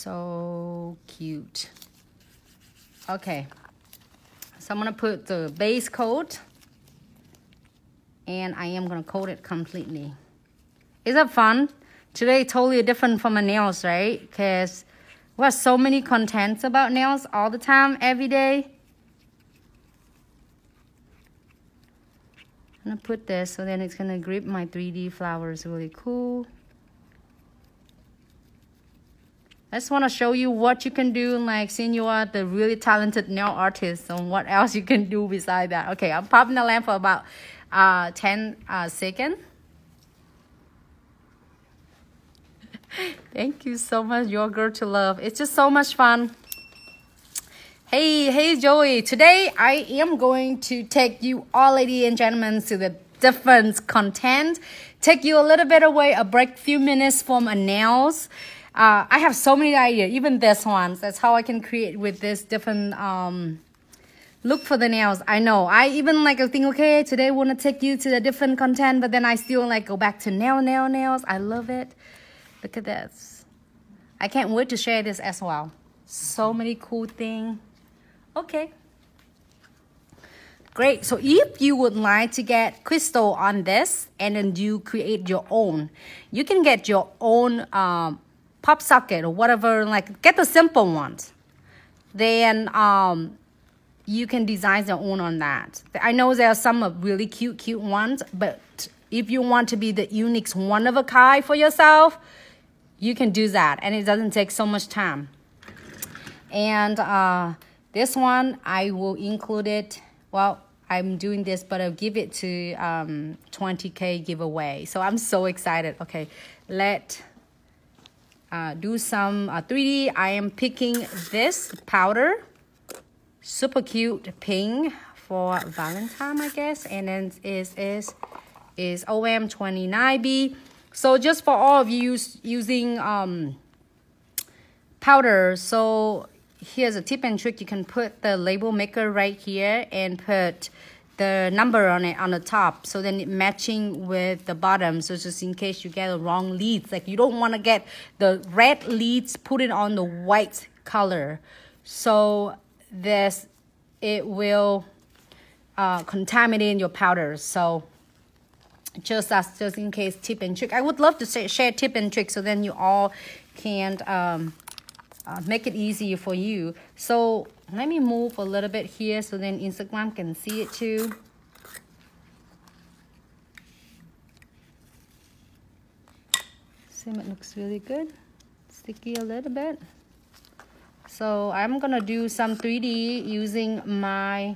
So cute. Okay, so I'm gonna put the base coat, and I am gonna coat it completely. Is that fun? Today totally different from my nails, right? Because we have so many contents about nails all the time, every day. I'm gonna put this so then it's gonna grip my 3D flowers really cool. I just want to show you what you can do, like seeing you are the really talented nail artist, and what else you can do beside that. Okay, I'm popping the lamp for about 10 seconds. Thank you so much, your girl to love. It's just so much fun. Hey Joey, today I am going to take you all, ladies and gentlemen, to the different content. Take you a little bit away, a break, few minutes from nails. I have so many ideas, even this one. That's how I can create with this different look for the nails. I know. I even like think, okay, today I want to take you to the different content, but then I still like go back to nails. I love it. Look at this. I can't wait to share this as well. So many cool things. Okay. Great. So if you would like to get crystal on this and then you create your own, you can get your own pop socket or whatever, like get the simple ones. Then you can design your own on that. I know there are some really cute ones, but if you want to be the unique one of a kind for yourself, you can do that, and it doesn't take so much time. And this one I will include it. Well, I'm doing this, but I'll give it to 20K giveaway. So I'm so excited. Okay, let's do some 3D. I am picking this powder, super cute pink for Valentine, I guess, and then is OM29B. So just for all of you using powder, so here's a tip and trick. You can put the label maker right here and put the number on it on the top, so then it matching with the bottom. So just in case you get the wrong leads, like you don't want to get the red leads, put it on the white color, so this it will contaminate your powders. So just in case, tip and trick. I would love to share tip and trick, so then you all can make it easier for you. So let me move a little bit here so then Instagram can see it too. See, it looks really good. Sticky a little bit. So I'm gonna do some 3D using my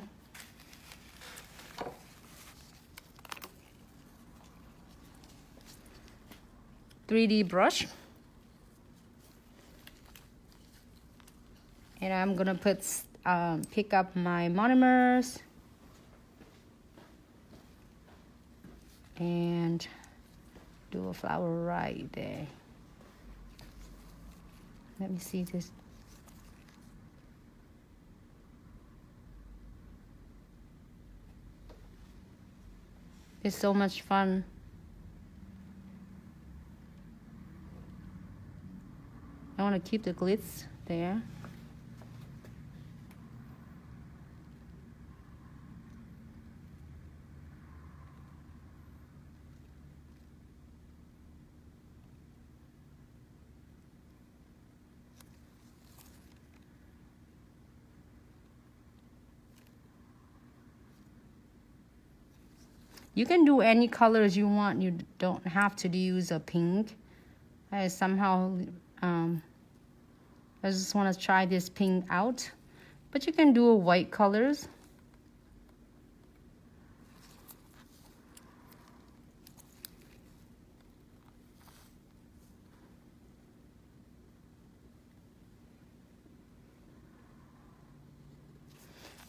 brush. And I'm gonna pick up my monomers and do a flower right there. Let me see this. It's so much fun. I want to keep the glitz there. You can do any colors you want. You don't have to use a pink. I somehow, I just want to try this pink out. But you can do white colors.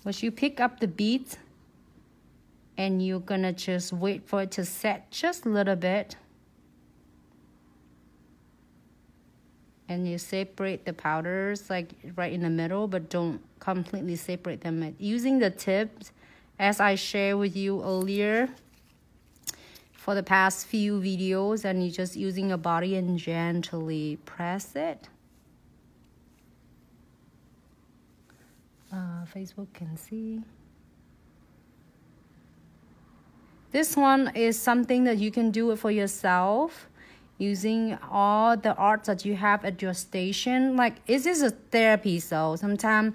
Once you pick up the beads, and you're gonna just wait for it to set just a little bit. And you separate the powders like right in the middle, but don't completely separate them. Using the tips, as I shared with you earlier for the past few videos, and you're just using your body and gently press it. Facebook can see. This one is something that you can do it for yourself using all the art that you have at your station. Like, this is a therapy, so sometimes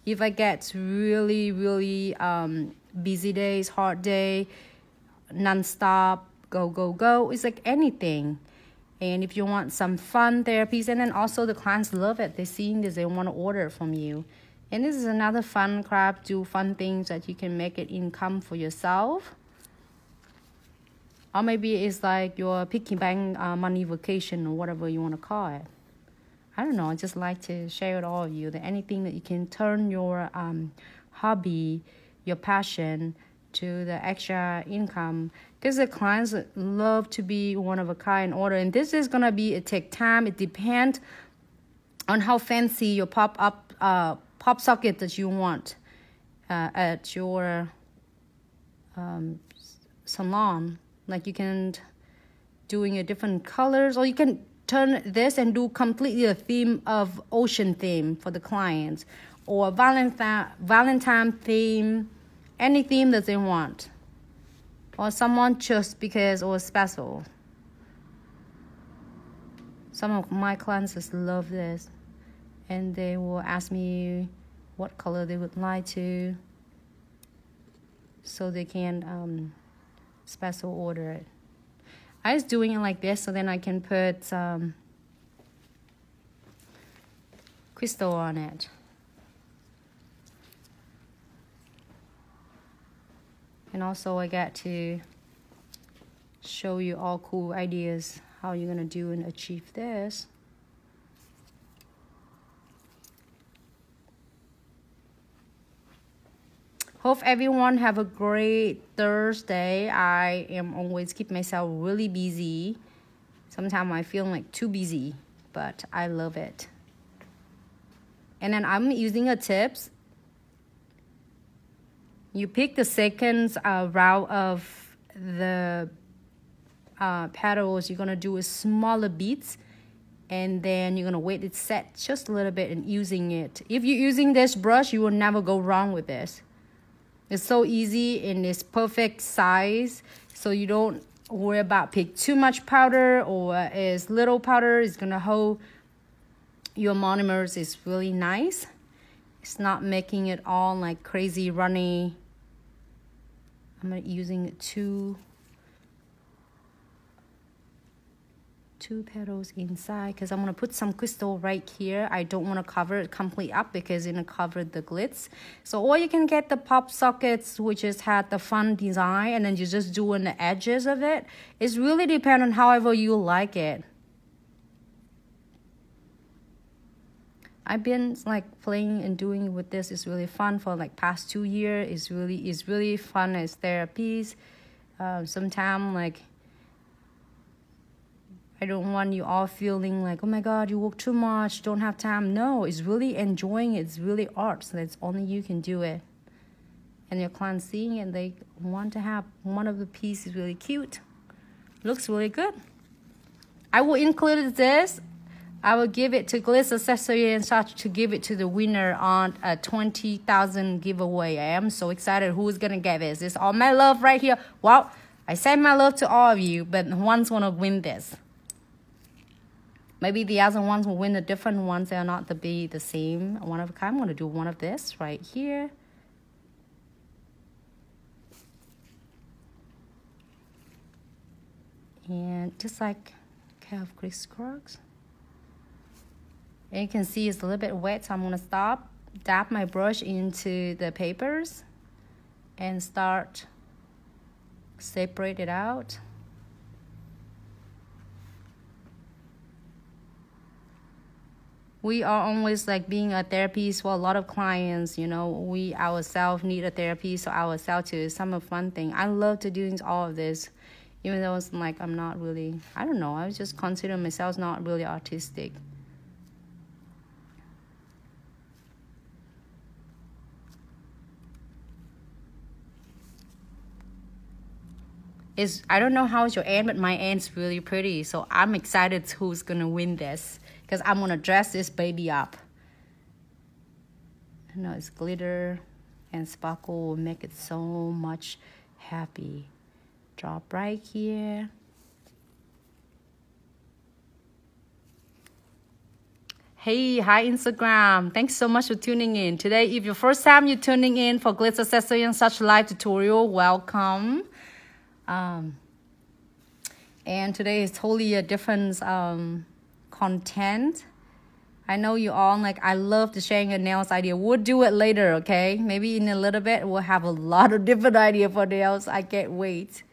if I get really busy days, hard day, non-stop, go, it's like anything. And if you want some fun therapies, and then also the clients love it, they're seeing this, they want to order from you. And this is another fun craft, do fun things that you can make it income for yourself. Or maybe it's like your piggy bank money vacation or whatever you want to call it. I don't know, I just like to share with all of you that anything that you can turn your hobby, your passion, to the extra income. Because the clients love to be one of a kind order. And this is going to be, it take time. It depends on how fancy your pop socket that you want at your salon. Like you can doing a different colors, or you can turn this and do completely a theme of ocean theme for the clients, or Valentine theme, any theme that they want, or someone just because or special. Some of my clients just love this, and they will ask me what color they would like to, so they can special order it. I was doing it like this so then I can put crystal on it. And also I got to show you all cool ideas how you're gonna do and achieve this. Hope everyone have a great Thursday. I am always keep myself really busy. Sometimes I feel like too busy, but I love it. And then I'm using a tips. You pick the second route of the petals. You're gonna do a smaller beads, and then you're gonna wait it set just a little bit and using it. If you're using this brush, you will never go wrong with this. It's so easy and it's perfect size, so you don't worry about pick too much powder or is little powder. It's gonna hold your monomers. Is really nice. It's not making it all like crazy runny. I'm using two petals inside because I'm going to put some crystal right here. I don't want to cover it completely up because it's going to cover the glitz. So, or you can get the pop sockets, which has had the fun design, and then you just do on the edges of it. It's really depend on however you like it. I've been like playing and doing with this. It's really fun for like past 2 years. It's really fun as therapies. Sometimes like I don't want you all feeling like, oh my God, you work too much, don't have time. No, it's really enjoying it. It's really art. So that's only you can do it. And your clients seeing it, they want to have one of the pieces really cute. Looks really good. I will include this. I will give it to Glitz Accessory and such to give it to the winner on a 20,000 giveaway. I am so excited who's going to get this. It's all my love right here. Wow, I send my love to all of you, but one's going to win this. Maybe the other ones will win the different ones. They're not to be the same. One of a kind. I'm going to do one of this right here. And just like kind of crisscross. And you can see it's a little bit wet, so I'm going to stop, dab my brush into the papers, and start separate it out. We are always like being a therapist for a lot of clients, you know, we ourselves need a therapy, so ourselves too is some fun thing. I love to do all of this, even though it's like I'm not really, I don't know, I just consider myself not really artistic. I don't know how's your end, but my end's really pretty. So I'm excited who's going to win this because I'm going to dress this baby up. know, it's glitter and sparkle will make it so much happy. Drop right here. Hey, hi Instagram. Thanks so much for tuning in. Today, if your first time you're tuning in for Glitz Accessory and Such live tutorial, welcome. And today is totally a different content. I know you all like, I love the sharing your nails idea. We'll do it later, okay? Maybe in a little bit, we'll have a lot of different idea for nails. I can't wait.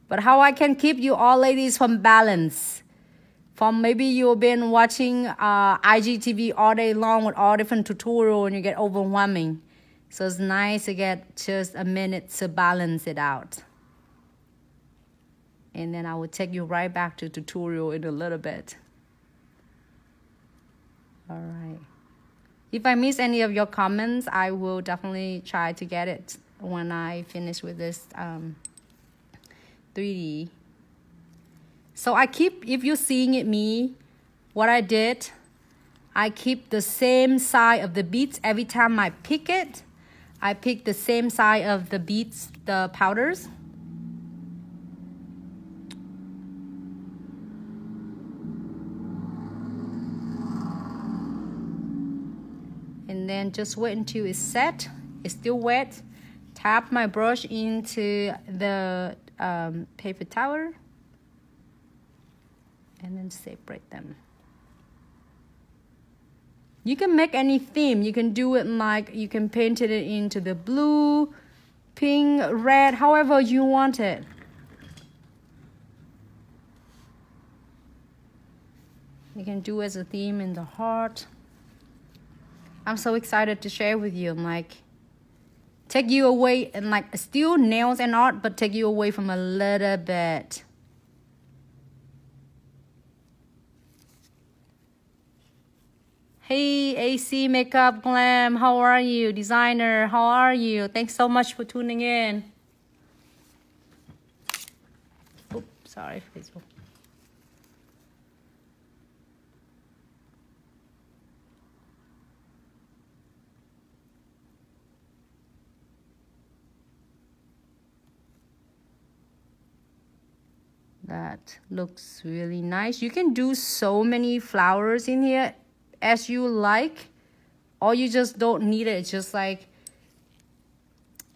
But how I can keep you all ladies from balance. From maybe you've been watching IGTV all day long with all different tutorials and you get overwhelming. So it's nice to get just a minute to balance it out. And then I will take you right back to tutorial in a little bit. All right. If I miss any of your comments, I will definitely try to get it when I finish with this 3D. So I keep, if you're seeing it me, what I did, I keep the same side of the beads every time I pick it. I pick the same side of the beads, the powders. And then just wait until it's set. It's still wet. Tap my brush into the paper towel. And then separate them. You can make any theme. You can do it like, you can paint it into the blue, pink, red, however you want it. You can do as a theme in the heart. I'm so excited to share with you. I'm like, take you away and like still nails and art, but take you away from a little bit. Hey, AC Makeup Glam, how are you? Designer, how are you? Thanks so much for tuning in. Oops, sorry, Facebook. That looks really nice. You can do so many flowers in here as you like, or you just don't need it. It's just like,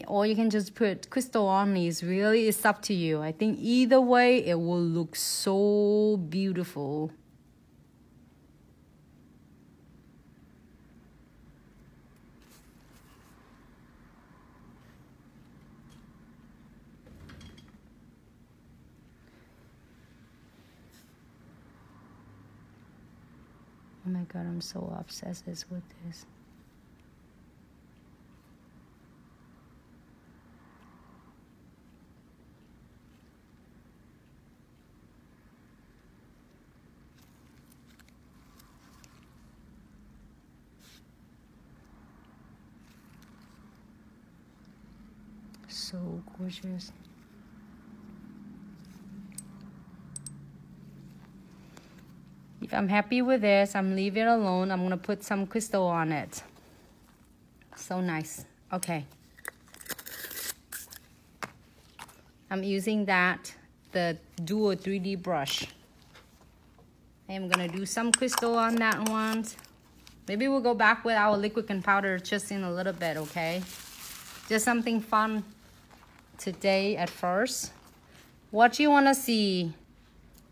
or you can just put crystal on these. Really, it's up to you. I think either way, it will look so beautiful. Oh my God, I'm so obsessed with this. So gorgeous. If I'm happy with this, I'm leaving it alone. I'm gonna put some crystal on it. So nice. Okay. I'm using the Duo 3D brush. I'm gonna do some crystal on that one. Maybe we'll go back with our liquid and powder just in a little bit, okay? Just something fun today at first. What you wanna see?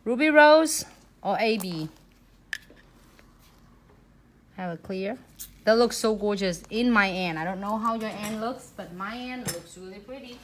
Ruby Rose or AB? Have it clear. That looks so gorgeous in my end. I don't know how your end looks, but my end looks really pretty.